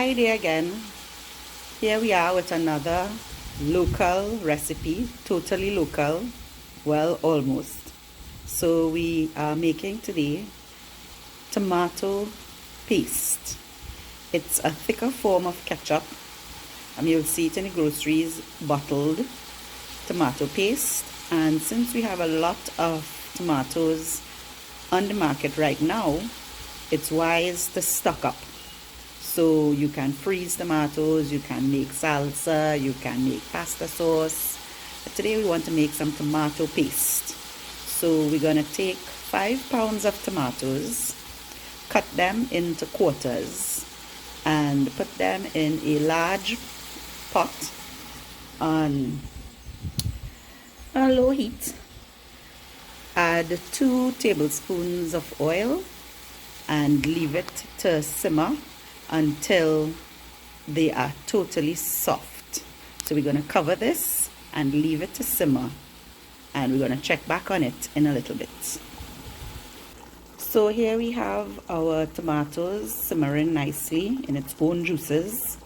Hi there again. Here we are with another local recipe, totally local, well, almost. So we are making today tomato paste. It's a thicker form of ketchup. You'll see it in the groceries, bottled tomato paste. And since we have a lot of tomatoes on the market right now, it's wise to stock up. So you can freeze tomatoes, you can make salsa, you can make pasta sauce. But today we want to make some tomato paste. So we're going to take 5 pounds of tomatoes, cut them into quarters, and put them in a large pot on a low heat. Add 2 tablespoons of oil and leave it to simmer until they are totally soft. So we're going to cover this and leave it to simmer, and we're going to check back on it in a little bit. So here we have our tomatoes simmering nicely in its own juices.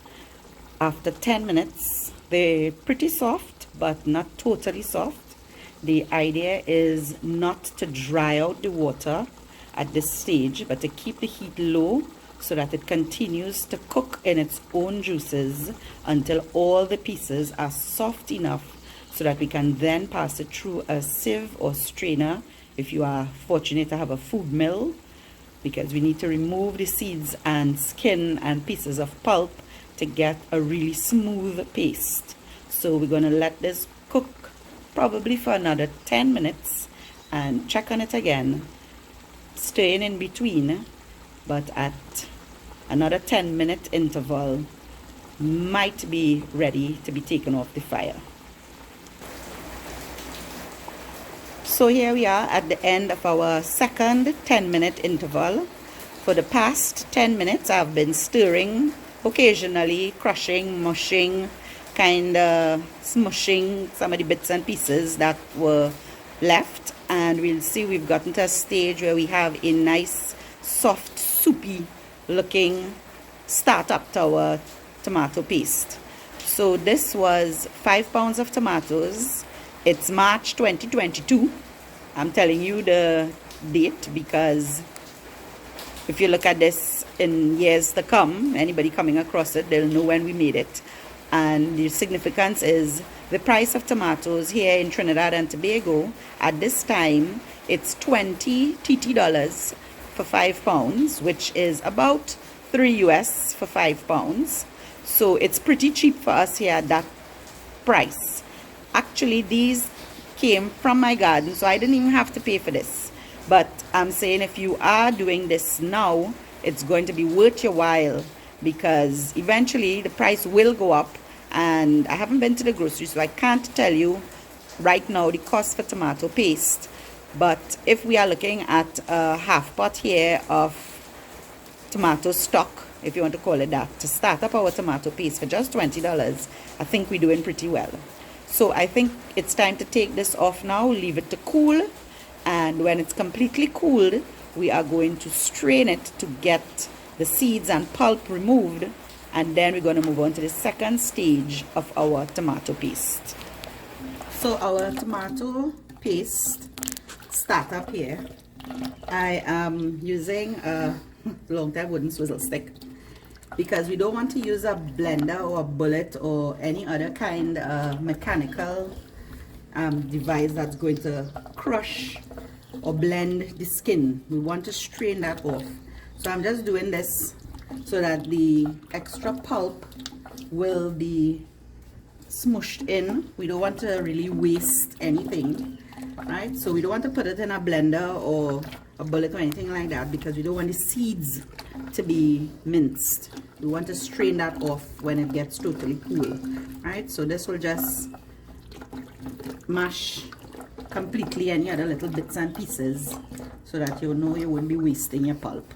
After 10 minutes, they're pretty soft, but not totally soft. The idea is not to dry out the water at this stage, but to keep the heat low so that it continues to cook in its own juices until all the pieces are soft enough so that we can then pass it through a sieve or strainer if you are fortunate to have a food mill, because we need to remove the seeds and skin and pieces of pulp to get a really smooth paste. So we're going to let this cook probably for another 10 minutes and check on it again, stirring in between, but at another 10-minute interval might be ready to be taken off the fire. So here we are at the end of our second 10-minute interval. For the past 10 minutes I've been stirring, occasionally crushing, mushing, kind of smushing some of the bits and pieces that were left, and we'll see we've gotten to a stage where we have a nice soft soupy looking start up to our tomato paste. So this was 5 pounds of tomatoes. It's March 2022. I'm telling you the date because if you look at this in years to come, anybody coming across it, they'll know when we made it. And the significance is the price of tomatoes here in Trinidad and Tobago at this time, it's 20 TT dollars for 5 pounds, which is about 3 US for 5 pounds. So it's pretty cheap for us here at that price. Actually, these came from my garden, so I didn't even have to pay for this. But I'm saying if you are doing this now, it's going to be worth your while, because eventually the price will go up, and I haven't been to the grocery, so I can't tell you right now the cost for tomato paste. But if we are looking at a half pot here of tomato stock, if you want to call it that, to start up our tomato paste for just $20, I think we're doing pretty well. So I think it's time to take this off now, leave it to cool, and when it's completely cooled, we are going to strain it to get the seeds and pulp removed, and then we're going to move on to the second stage of our tomato paste. So our tomato paste start up here. I am using a long time wooden swizzle stick because we don't want to use a blender or a bullet or any other kind of mechanical device that's going to crush or blend the skin. We want to strain that off. So I'm just doing this so that the extra pulp will be smushed in. We don't want to really waste anything, right? So we don't want to put it in a blender or a bullet or anything like that, because we don't want the seeds to be minced. We want to strain that off when it gets totally cool, right? So this will just mash completely any other little bits and pieces so that you know you won't be wasting your pulp.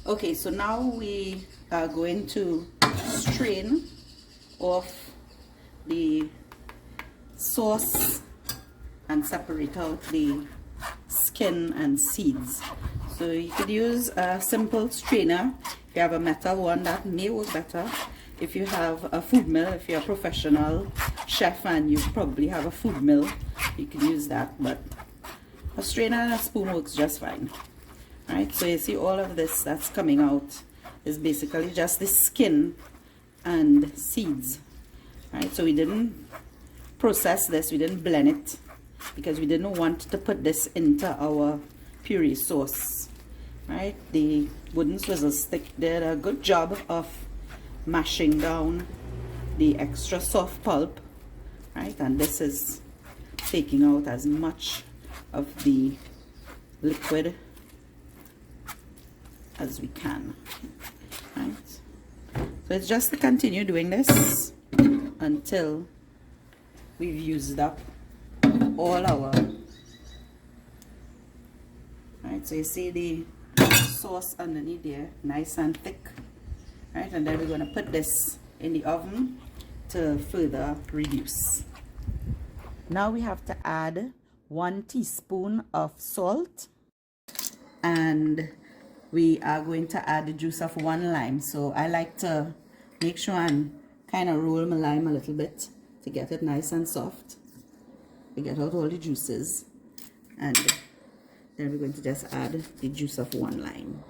Okay, so now we are going to strain off the sauce and separate out the skin and seeds. So you could use a simple strainer. If you have a metal one, that may work better. If you have a food mill, if you're a professional chef and you probably have a food mill, you can use that, but a strainer and a spoon works just fine. Right, so you see all of this that's coming out is basically just the skin and seeds. Right, so we didn't process this, we didn't blend it, because we didn't want to put this into our puree sauce. Right, the wooden swizzle stick did a good job of mashing down the extra soft pulp, right, and this is taking out as much of the liquid as we can. Right, so it's just to continue doing this until we've used up all our, right, so you see the sauce underneath there, nice and thick. Right, and then we're going to put this in the oven to further reduce. Now we have to add 1 teaspoon of salt, and we are going to add the juice of 1 lime. So I like to make sure and kind of roll my lime a little bit to get it nice and soft. We get out all the juices, and then we're going to just add the juice of 1 lime.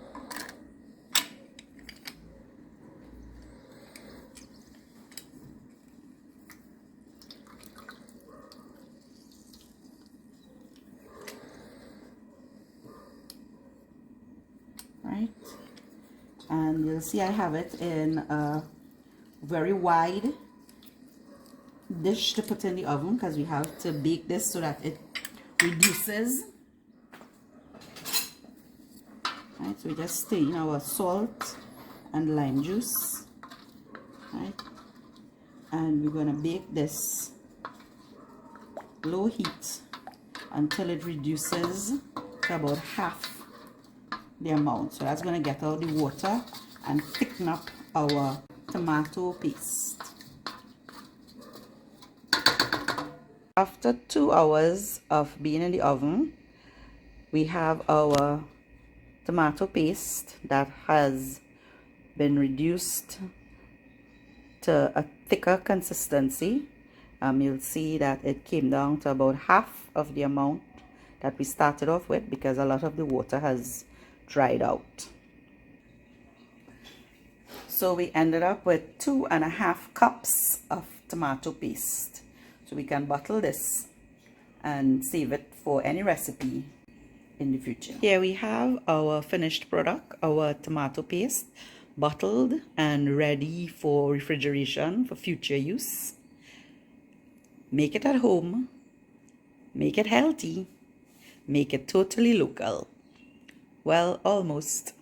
Right, and you'll see I have it in a very wide dish to put in the oven, because we have to bake this so that it reduces. Right, so we just stir in our salt and lime juice, right, and we're going to bake this low heat until it reduces to about half the amount. So that's going to get out the water and thicken up our tomato paste. After 2 hours of being in the oven, we have our tomato paste that has been reduced to a thicker consistency. You'll see that it came down to about half of the amount that we started off with, because a lot of the water has dried out. So we ended up with 2.5 cups of tomato paste. So we can bottle this and save it for any recipe in the future. Here we have our finished product, our tomato paste, bottled and ready for refrigeration for future use. Make it at home, make it healthy, make it totally local. Well, almost.